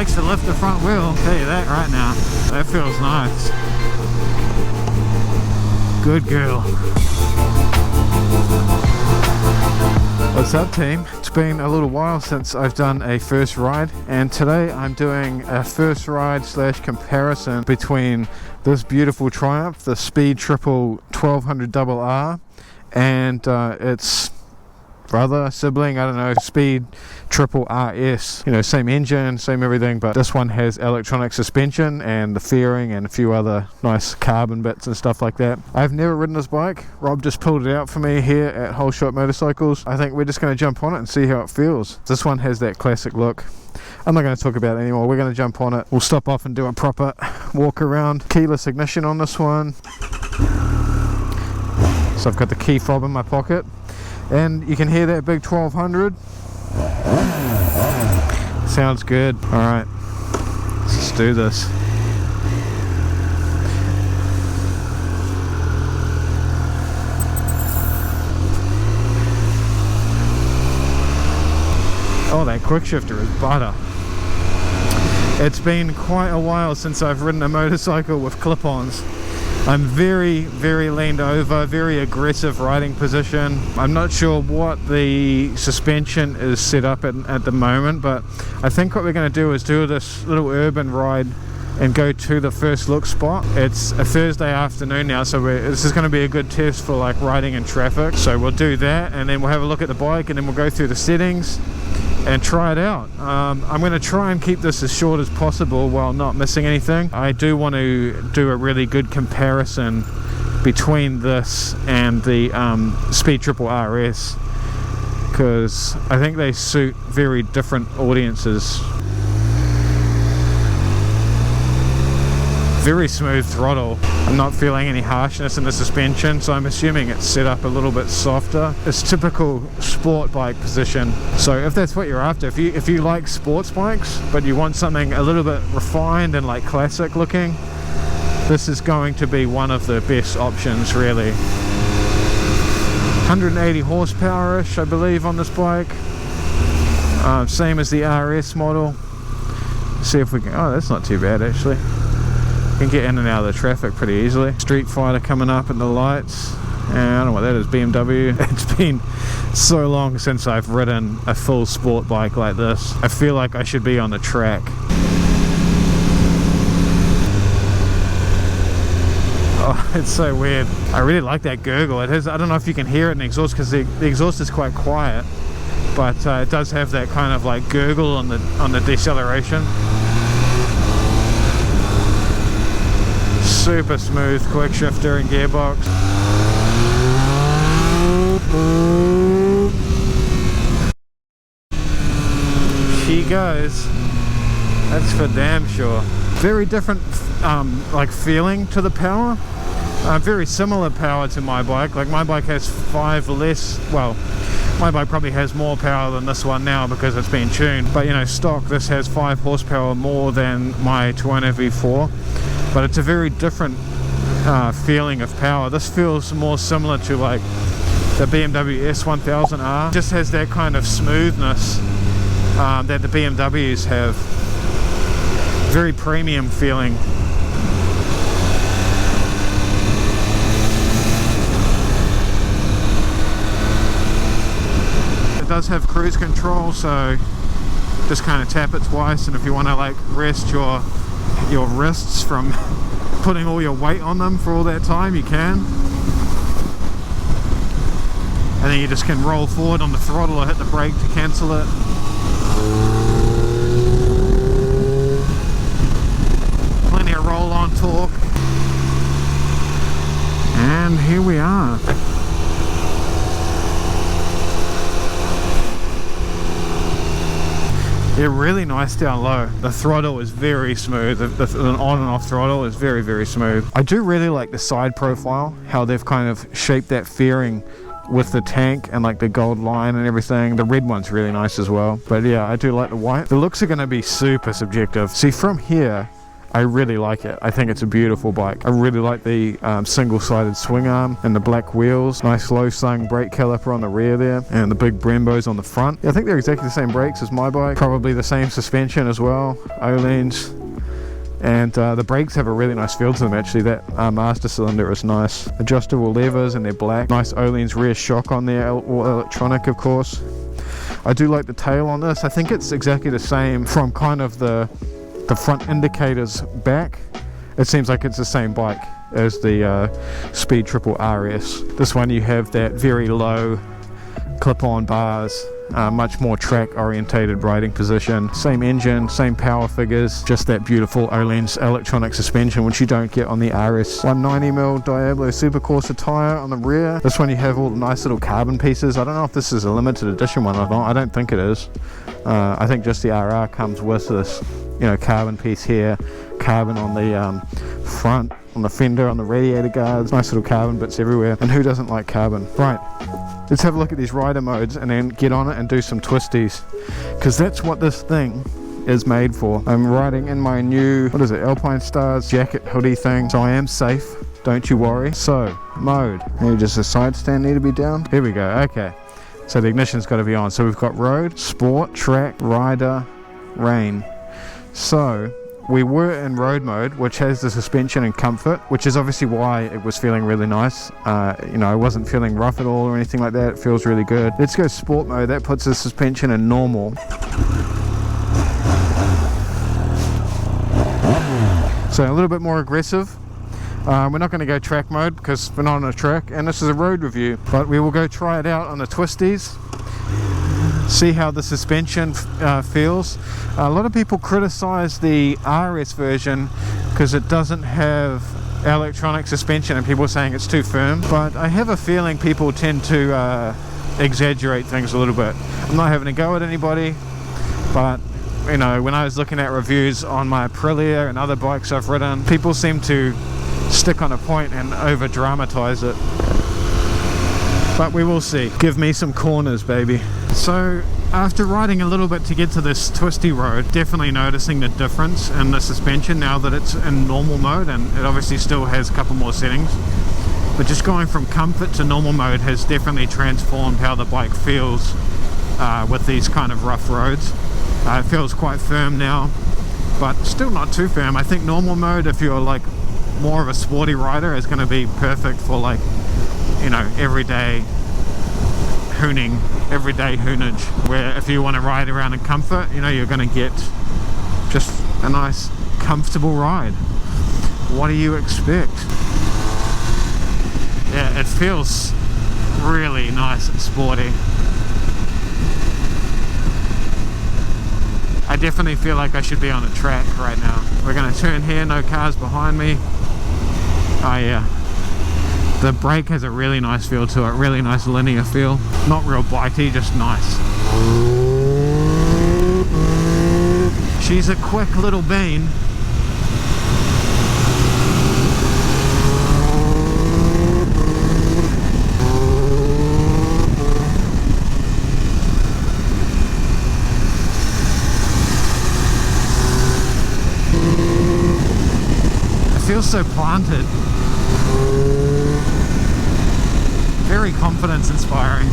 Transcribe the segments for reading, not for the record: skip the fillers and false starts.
likes to lift the front wheel, I'll tell you that right now. That feels nice. Good girl. What's up, team? It's been a little while since I've done a first ride, and today I'm doing a first ride slash comparison between this beautiful Triumph, the Speed Triple 1200 RR, and its brother, sibling, I don't know, Speed Triple RS. You know, same engine, same everything, but this one has electronic suspension and the fairing and a few other nice carbon bits and stuff like that. I've never ridden this bike. Rob just pulled it out for me here at Whole Shot Motorcycles. I think we're just going to jump on it and see how it feels. This one has that classic look. I'm not going to talk about it anymore. We're going to jump on it. We'll stop off and do a proper walk around. Keyless ignition on this one. So I've got the key fob in my pocket. And you can hear that big 1200. Sounds good. Alright, let's do this. Oh, that quick shifter is butter. It's been quite a while since I've ridden a motorcycle with clip-ons. I'm very leaned over, very aggressive riding position. I'm not sure what the suspension is set up at the moment, but I think what we're going to do is do this little urban ride and go to the first look spot. It's a Thursday afternoon now, so this is going to be a good test for like riding in traffic. So we'll do that, and then we'll have a look at the bike, and then we'll go through the settings and try it out. I'm going to try and keep this as short as possible while not missing anything. I do want to do a really good comparison between this and the Speed Triple RS, because I think they suit very different audiences. Very smooth throttle. I'm not feeling any harshness in the suspension, so I'm assuming it's set up a little bit softer. It's typical sport bike position. So if that's what you're after, if you like sports bikes but you want something a little bit refined and like classic looking, this is going to be one of the best options, really. 180 horsepower-ish, I believe, on this bike. Same as the RS model. Let's see if we can. Oh, that's not too bad actually. Can get in and out of the traffic pretty easily. Street Fighter coming up in the lights. And I don't know what that is, BMW. It's been so long since I've ridden a full sport bike like this. I feel like I should be on the track. Oh, it's so weird. I really like that gurgle. It has, I don't know if you can hear it in the exhaust, because the exhaust is quite quiet, but it does have that kind of like gurgle on the deceleration. Super smooth quick shifter and gearbox. She goes. That's for damn sure. Very different like feeling to the power. Very similar power to my bike. Like my bike has 5 less, well, my bike probably has more power than this one now because it's been tuned, but you know, stock, this has 5 horsepower more than my TUONO V4. But it's a very different feeling of power. This feels more similar to like the BMW S1000R. Just has that kind of smoothness that the BMWs have. Very premium feeling. It does have cruise control, so just kind of tap it twice, and if you want to like rest your wrists from putting all your weight on them for all that time, you can. And then you just can roll forward on the throttle or hit the brake to cancel it. Plenty of roll-on torque. And here we are. They're really nice down low. The throttle is very smooth. The on and off throttle is very smooth. I do really like the side profile, how they've kind of shaped that fairing with the tank and like the gold line and everything. The red one's really nice as well. But yeah, I do like the white. The looks are going to be super subjective. See, from here, I really like it. I think it's a beautiful bike. I really like the single-sided swing arm and the black wheels. Nice low-slung brake caliper on the rear there, and the big Brembos on the front. Yeah, I think they're exactly the same brakes as my bike. Probably the same suspension as well. Öhlins. And the brakes have a really nice feel to them actually. That master cylinder is nice. Adjustable levers and they're black. Nice Öhlins rear shock on there, all electronic of course. I do like the tail on this. I think it's exactly the same from kind of the front indicators back. It seems like it's the same bike as the Speed Triple RS. This one you have that very low clip-on bars, much more track orientated riding position, same engine, same power figures, just that beautiful Öhlins electronic suspension which you don't get on the RS. 190mm Diablo Super Corsa tyre on the rear. This one you have all the nice little carbon pieces. I don't know if this is a limited edition one or not. I don't think it is. I think just the RR comes with this, you know, carbon piece here, carbon on the front, on the fender, on the radiator guards, nice little carbon bits everywhere, and who doesn't like carbon? Right, let's have a look at these rider modes and then get on it and do some twisties, because that's what this thing is made for. I'm riding in my new, what is it, Alpine Stars jacket hoodie thing, so I am safe, don't you worry. So, mode, maybe just a side stand need to be down. Here we go, okay. So the ignition's got to be on. So we've got road, sport, track, rider, rain. So we were in road mode, which has the suspension and comfort, which is obviously why it was feeling really nice. You know, I wasn't feeling rough at all or anything like that. It feels really good. Let's go sport mode. That puts the suspension in normal. So a little bit more aggressive. We're not going to go track mode because we're not on a track, and this is a road review, but we will go try it out on the twisties, see how the suspension feels. A lot of people criticize the RS version because it doesn't have electronic suspension and people are saying it's too firm, but I have a feeling people tend to exaggerate things a little bit. I'm not having a go at anybody, but you know, when I was looking at reviews on my Aprilia and other bikes I've ridden, people seem to stick on a point and over dramatize it, but we will see. Give me some corners, baby. So after riding a little bit to get to this twisty road, definitely noticing the difference in the suspension now that it's in normal mode, and it obviously still has a couple more settings, but just going from comfort to normal mode has definitely transformed how the bike feels with these kind of rough roads. It feels quite firm now, but still not too firm. I think normal mode, if you're like more of a sporty rider, is going to be perfect for, like, you know, everyday hoonage, where if you want to ride around in comfort, you know, you're going to get just a nice comfortable ride. What do you expect? Yeah, it feels really nice and sporty. I definitely feel like I should be on a track right now. We're going to turn here, no cars behind me. Oh yeah, the brake has a really nice feel to it, really nice linear feel. Not real bitey, just nice. She's a quick little bean. It feels so planted. Very confidence inspiring.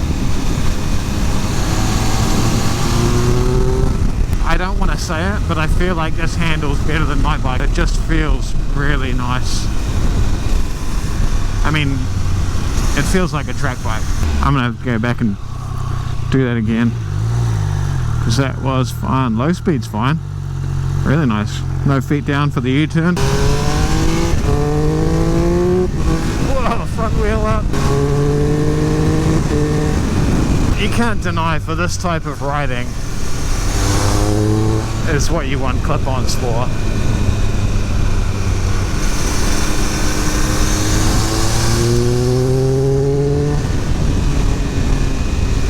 I don't want to say it, but I feel like this handles better than my bike. It just feels really nice. I mean, it feels like a track bike. I'm gonna go back and do that again, because that was fun. Low speed's fine. Really nice. No feet down for the U-turn. Whoa, front wheel up. You can't deny, for this type of riding, is what you want clip-ons for.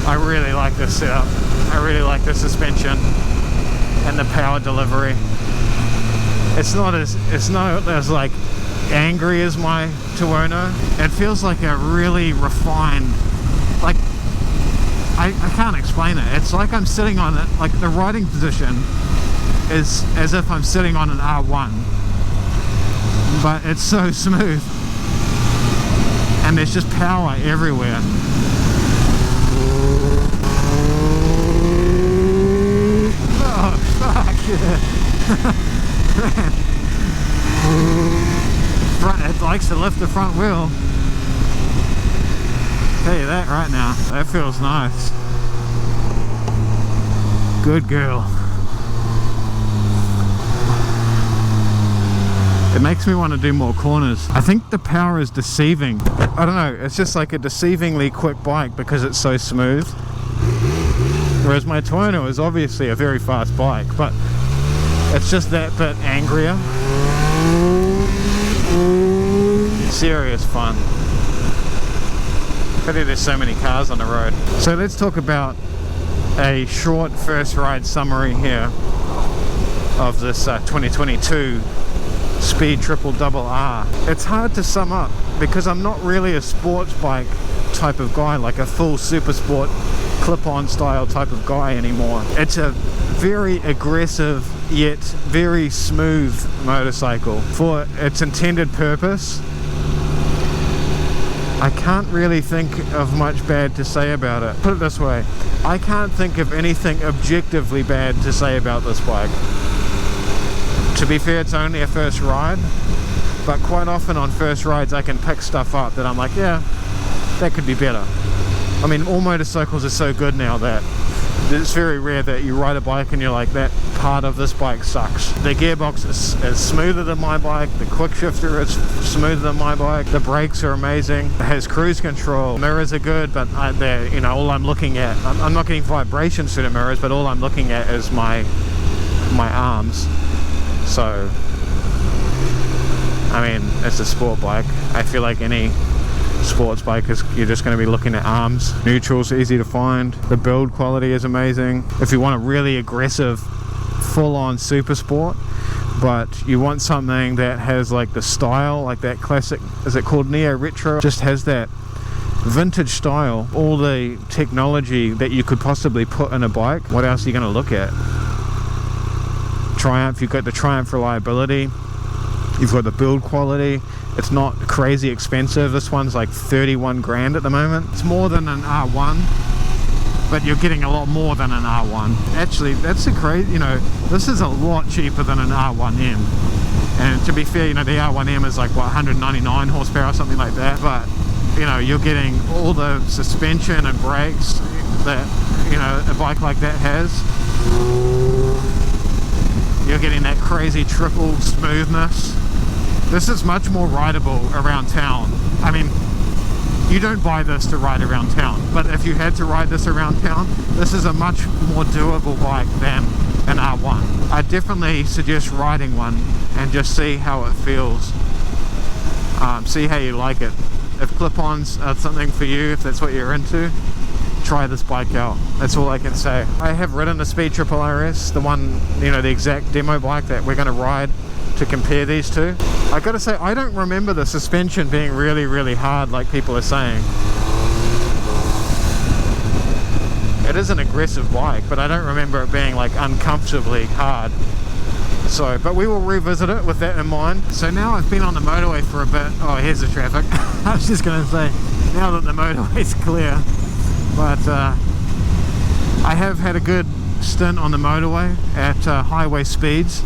I really like this setup. I really like the suspension and the power delivery. It's not as like angry as my TUONO. It feels like a really refined, like, I can't explain it. It's like I'm sitting on it, like the riding position is as if I'm sitting on an R1, but it's so smooth. And there's just power everywhere. Oh, fuck. It likes to lift the front wheel. Tell you that right now. That feels nice. Good girl. It makes me want to do more corners. I think the power is deceiving. I don't know, it's just like a deceivingly quick bike because it's so smooth. Whereas my TUONO is obviously a very fast bike, but it's just that bit angrier. Serious fun. Pity there's so many cars on the road. So let's talk about a short first ride summary here of this 2022 Speed RRR. It's hard to sum up because I'm not really a sports bike type of guy, like a full super sport clip-on style type of guy anymore. It's a very aggressive yet very smooth motorcycle for its intended purpose. I can't really think of much bad to say about it. Put it this way, I can't think of anything objectively bad to say about this bike. To be fair, it's only a first ride, but quite often on first rides I can pick stuff up that I'm like, yeah, that could be better. I mean, all motorcycles are so good now that it's very rare that you ride a bike and you're like, that part of this bike sucks. The gearbox is smoother than my bike, the quick shifter is smoother than my bike, the brakes are amazing, it has cruise control, mirrors are good, but you know, all I'm looking at, I'm not getting vibrations through the mirrors, but all I'm looking at is my arms. So, I mean, it's a sport bike. I feel like any sports bike you're just going to be looking at arms. Neutral's easy to find. The build quality is amazing. If you want a really aggressive, full-on super sport, but you want something that has like the style, like that classic, is it called Neo Retro? Just has that vintage style, all the technology that you could possibly put in a bike. What else are you going to look at? Triumph, you've got the Triumph reliability, you've got the build quality. It's not crazy expensive. This one's like 31 grand at the moment. It's more than an R1, but you're getting a lot more than an R1. Actually, that's a crazy, you know, this is a lot cheaper than an R1M. And to be fair, you know, the R1M is like, what, 199 horsepower or something like that. But, you know, you're getting all the suspension and brakes that, you know, a bike like that has. You're getting that crazy triple smoothness. This is much more rideable around town. I mean, you don't buy this to ride around town, but if you had to ride this around town, this is a much more doable bike than an R1. I definitely suggest riding one and just see how it feels. See how you like it. If clip-ons are something for you, if that's what you're into, try this bike out. That's all I can say. I have ridden the Speed RRS, the one, you know, the exact demo bike that we're going to ride to compare these two. I gotta say, I don't remember the suspension being really, really hard like people are saying. It is an aggressive bike, but I don't remember it being like uncomfortably hard. So, but we will revisit it with that in mind. So now I've been on the motorway for a bit. Oh, here's the traffic. I was just gonna say, now that the motorway's clear. But I have had a good stint on the motorway at highway speeds.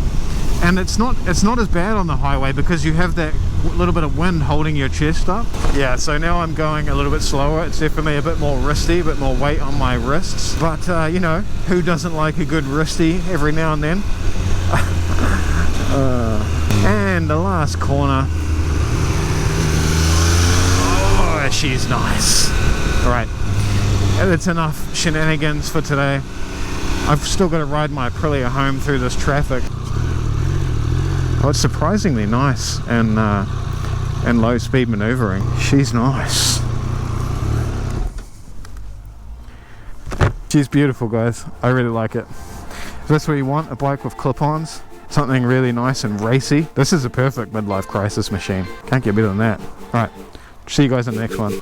And it's not as bad on the highway because you have that little bit of wind holding your chest up. Yeah, so now I'm going a little bit slower. It's definitely a bit more wristy, a bit more weight on my wrists. But, you know, who doesn't like a good wristy every now and then? And the last corner. Oh, she's nice. All right, that's enough shenanigans for today. I've still got to ride my Aprilia home through this traffic. Oh, it's surprisingly nice and low speed maneuvering. She's nice. She's beautiful, guys. I really like it. If that's what you want, a bike with clip-ons, something really nice and racy, this is a perfect midlife crisis machine. Can't get better than that. Alright, see you guys in the next one.